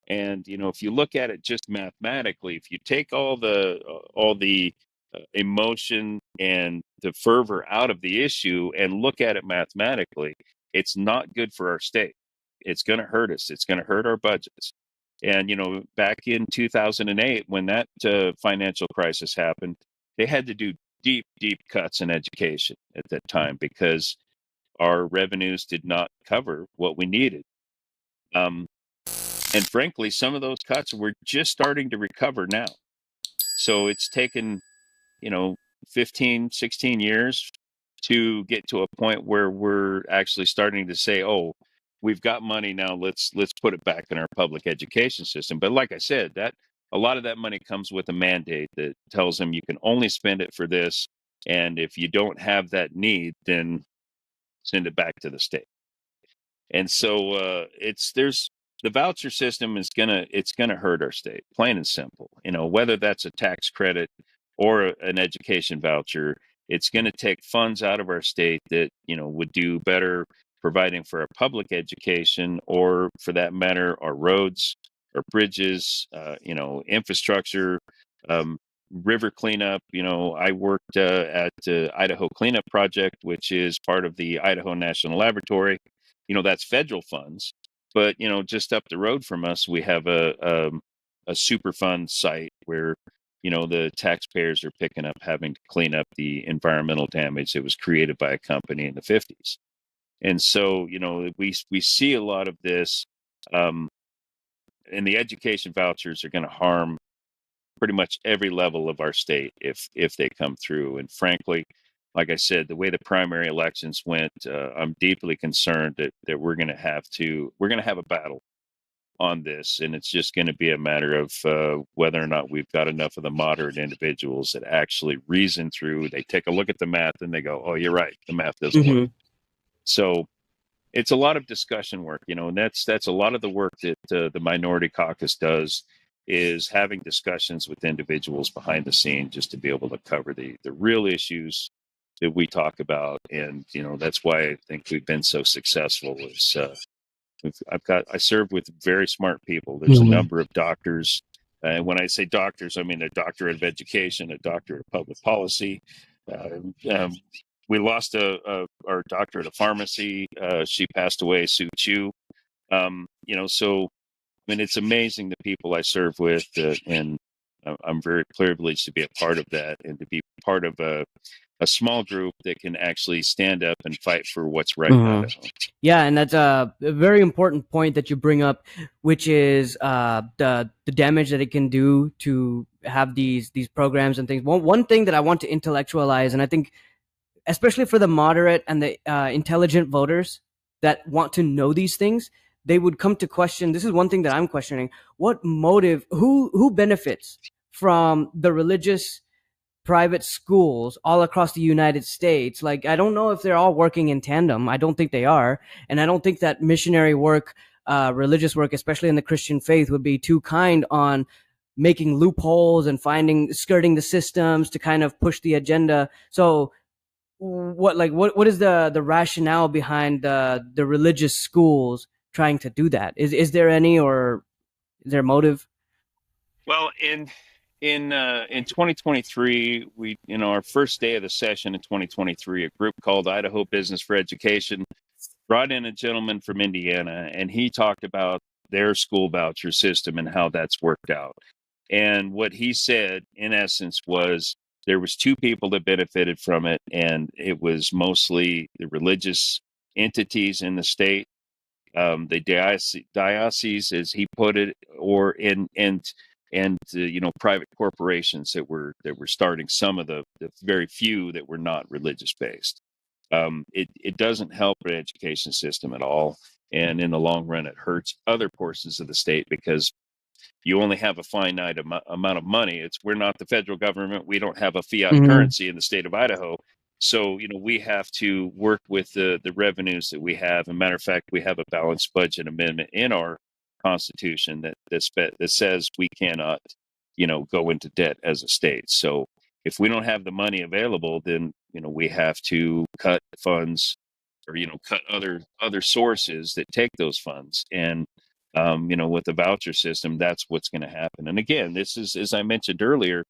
And if you look at it just mathematically, if you take all the emotion and the fervor out of the issue and look at it mathematically, it's not good for our state. it's going to hurt us. It's going to hurt our budgets. And back in 2008, when that financial crisis happened, they had to do deep, deep cuts in education at that time because our revenues did not cover what we needed. Um, and frankly, some of those cuts were just starting to recover now. So it's taken, you know, 15, 16 years to get to a point where we're actually starting to say, oh, we've got money now, let's put it back in our public education system. But like I said, that a lot of that money comes with a mandate that tells them you can only spend it for this. And if you don't have that need, then send it back to the state. And so it's there's the voucher system is gonna hurt our state, plain and simple. Whether that's a tax credit or an education voucher, it's going to take funds out of our state that would do better providing for our public education, or for that matter, our roads, our bridges, infrastructure, um, river cleanup. I worked at Idaho Cleanup Project, which is part of the Idaho National Laboratory. That's federal funds, but just up the road from us, we have a Superfund site where the taxpayers are picking up having to clean up the environmental damage that was created by a company in the 50s. And so we see a lot of this, um, and the education vouchers are going to harm pretty much every level of our state if they come through. And frankly, like I said, the way the primary elections went, I'm deeply concerned that we're going to have a battle on this, and it's just going to be a matter of whether or not we've got enough of the moderate individuals that actually reason through. They take a look at the math and they go, "Oh, you're right, the math doesn't work." So it's a lot of discussion work, and that's a lot of the work that the Minority Caucus does, is having discussions with individuals behind the scene just to be able to cover the real issues that we talk about. And that's why I think we've been so successful. Is I serve with very smart people. There's a number of doctors. And when I say doctors, I mean a doctorate of education, a doctorate of public policy. Um, we lost our doctorate of pharmacy. She passed away, Sue Chu. So I mean, it's amazing the people I serve with, and I'm very privileged to be a part of that, and to be part of a small group that can actually stand up and fight for what's right in Idaho.
Yeah, and that's a very important point that you bring up, which is the damage that it can do to have these programs and things. One thing that I want to intellectualize, and I think especially for the moderate and the intelligent voters that want to know these things, they would come to question. This is one thing that I'm questioning: what motive? Who benefits from the religious private schools all across the United States? Like, I don't know if they're all working in tandem. I don't think they are. And I don't think that missionary work, religious work, especially in the Christian faith, would be too kind on making loopholes and skirting the systems to kind of push the agenda. So what is the rationale behind the religious schools trying to do that? Is there any, or is there a motive?
Well, in 2023, we our first day of the session in 2023, a group called Idaho Business for Education brought in a gentleman from Indiana, and he talked about their school voucher system and how that's worked out. And what he said, in essence, was there was two people that benefited from it, and it was mostly the religious entities in the state, the diocese, as he put it, or private corporations that were starting some of the very few that were not religious based. It doesn't help the education system at all, and in the long run, it hurts other portions of the state because you only have a finite amount of money. We're not the federal government. We don't have a fiat currency in the state of Idaho. So, we have to work with the revenues that we have. As a matter of fact, we have a balanced budget amendment in our constitution that says we cannot, go into debt as a state. So if we don't have the money available, then, we have to cut funds, or, cut other sources that take those funds. And with the voucher system, that's what's going to happen. And again, this is, as I mentioned earlier,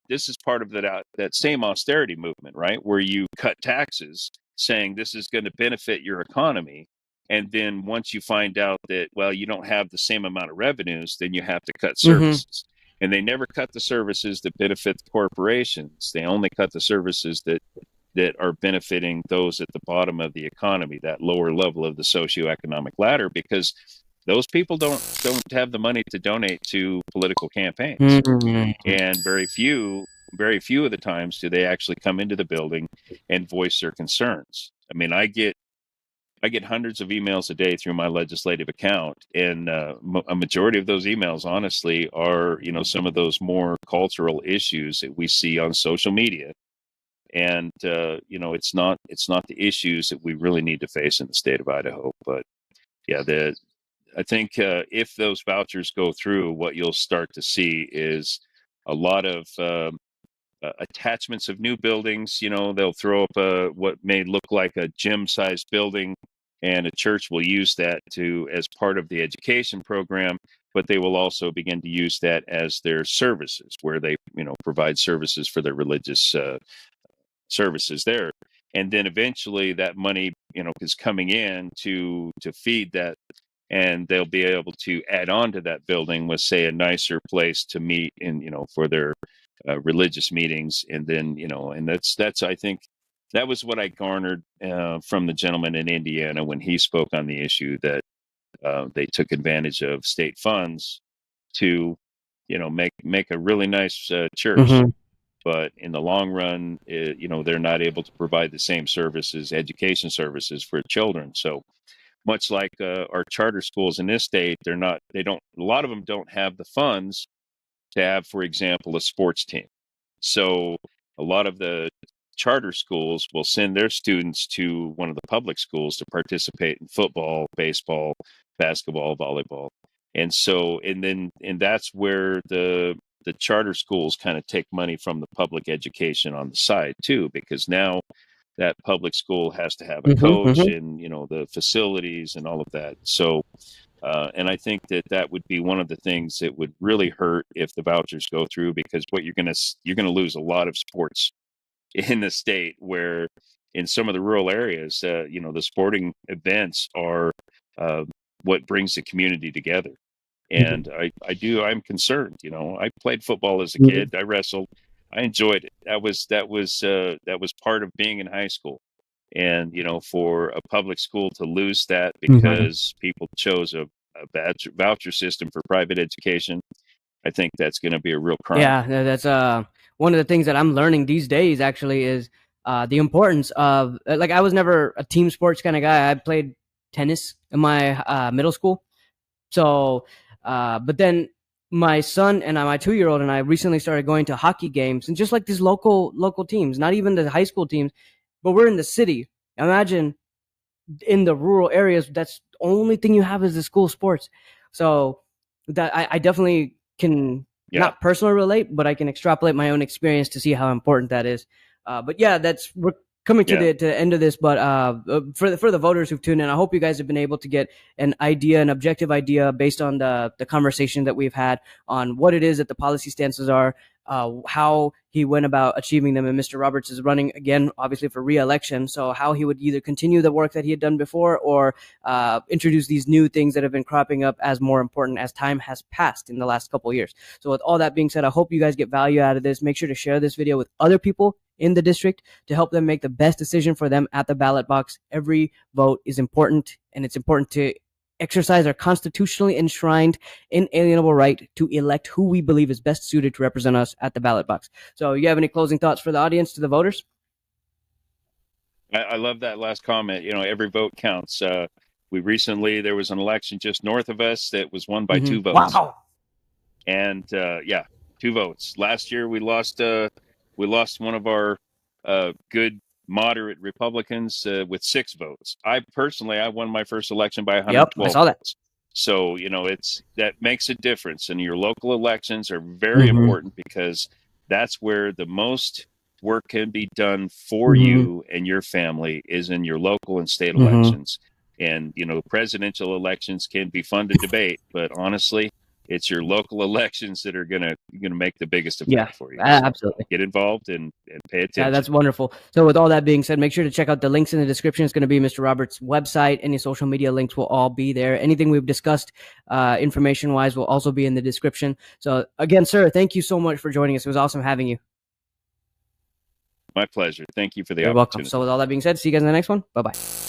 this is part of that same austerity movement, right? Where you cut taxes, saying this is going to benefit your economy. And then once you find out that, well, you don't have the same amount of revenues, then you have to cut
Mm-hmm.
services. And they never cut the services that benefit the corporations. They only cut the services that are benefiting those at the bottom of the economy, that lower level of the socioeconomic ladder, because those people don't have the money to donate to political campaigns.
Mm-hmm.
And very few of the times do they actually come into the building and voice their concerns. I mean, I get hundreds of emails a day through my legislative account, and a majority of those emails, honestly, are some of those more cultural issues that we see on social media. And it's not the issues that we really need to face in the state of Idaho. But yeah, I think if those vouchers go through, what you'll start to see is a lot of attachments of new buildings. They'll throw up what may look like a gym-sized building, and a church will use that to as part of the education program. But they will also begin to use that as their services, where they provide services for their religious services there. And then eventually that money is coming in to feed that, and they'll be able to add on to that building with, say, a nicer place to meet in for their religious meetings. And then and that's I think that was what I garnered from the gentleman in Indiana when he spoke on the issue, that they took advantage of state funds to make a really nice church.
Mm-hmm.
But in the long run, they're not able to provide the same services, education services for children. So much like our charter schools in this state, a lot of them don't have the funds to have, for example, a sports team. So a lot of the charter schools will send their students to one of the public schools to participate in football, baseball, basketball, volleyball. And that's where the charter schools kind of take money from the public education on the side too, because now that public school has to have a
Mm-hmm.
coach
Mm-hmm.
and the facilities and all of that. So and I think that would be one of the things that would really hurt if the vouchers go through, because what you're gonna lose a lot of sports in the state, where in some of the rural areas, the sporting events are uh, what brings the community together. And I'm concerned. I played football as a
Mm-hmm.
kid. I wrestled. I enjoyed it. That was part of being in high school. And for a public school to lose that
Mm-hmm.
because people chose a voucher system for private education, I think that's going to be a real crime.
Yeah, that's one of the things that I'm learning these days actually is the importance of like I was never a team sports kind of guy. I played tennis in my middle school. So, but then my son and my 2-year-old and I recently started going to hockey games, and just like these local teams, not even the high school teams, but we're in the city. Imagine in the rural areas, that's the only thing you have is the school sports. So that I definitely can
Yeah,
not personally relate, but I can extrapolate my own experience to see how important that is. But yeah, we're coming to
yeah.
the end of this. But for the voters who've tuned in, I hope you guys have been able to get an objective idea based on the conversation that we've had on what it is that the policy stances are, how he went about achieving them. And Mr. Roberts is running again, obviously for re-election. So how he would either continue the work that he had done before, or introduce these new things that have been cropping up as more important as time has passed in the last couple of years. So with all that being said, I hope you guys get value out of this. Make sure to share this video with other people in the district to help them make the best decision for them at the ballot box. Every vote is important, and it's important to exercise our constitutionally enshrined inalienable right to elect who we believe is best suited to represent us at the ballot box. So you have any closing thoughts for the audience, to the voters?
I love that last comment. Every vote counts. There was an election just north of us that was won by
Mm-hmm.
2 votes.
Wow.
And yeah, 2 votes. Last year we lost one of our good moderate Republicans with 6 votes. I won my first election by
Yep, I
112
saw that.
votes. So it's that makes a difference, and your local elections are very
Mm-hmm.
important, because that's where the most work can be done for
Mm-hmm.
you and your family, is in your local and state
Mm-hmm.
elections. And presidential elections can be fun to debate, but honestly, it's your local elections that are gonna make the biggest
Yeah,
effect for you. So
absolutely.
get involved and pay
Yeah,
attention.
that's wonderful. So with all that being said, make sure to check out the links in the description. It's going to be Mr. Roberts' website. Any social media links will all be there. Anything we've discussed information-wise will also be in the description. So again, sir, thank you so much for joining us. It was awesome having you.
My pleasure. Thank you for the
You're welcome.
opportunity.
So with all that being said, see you guys in the next one. Bye-bye.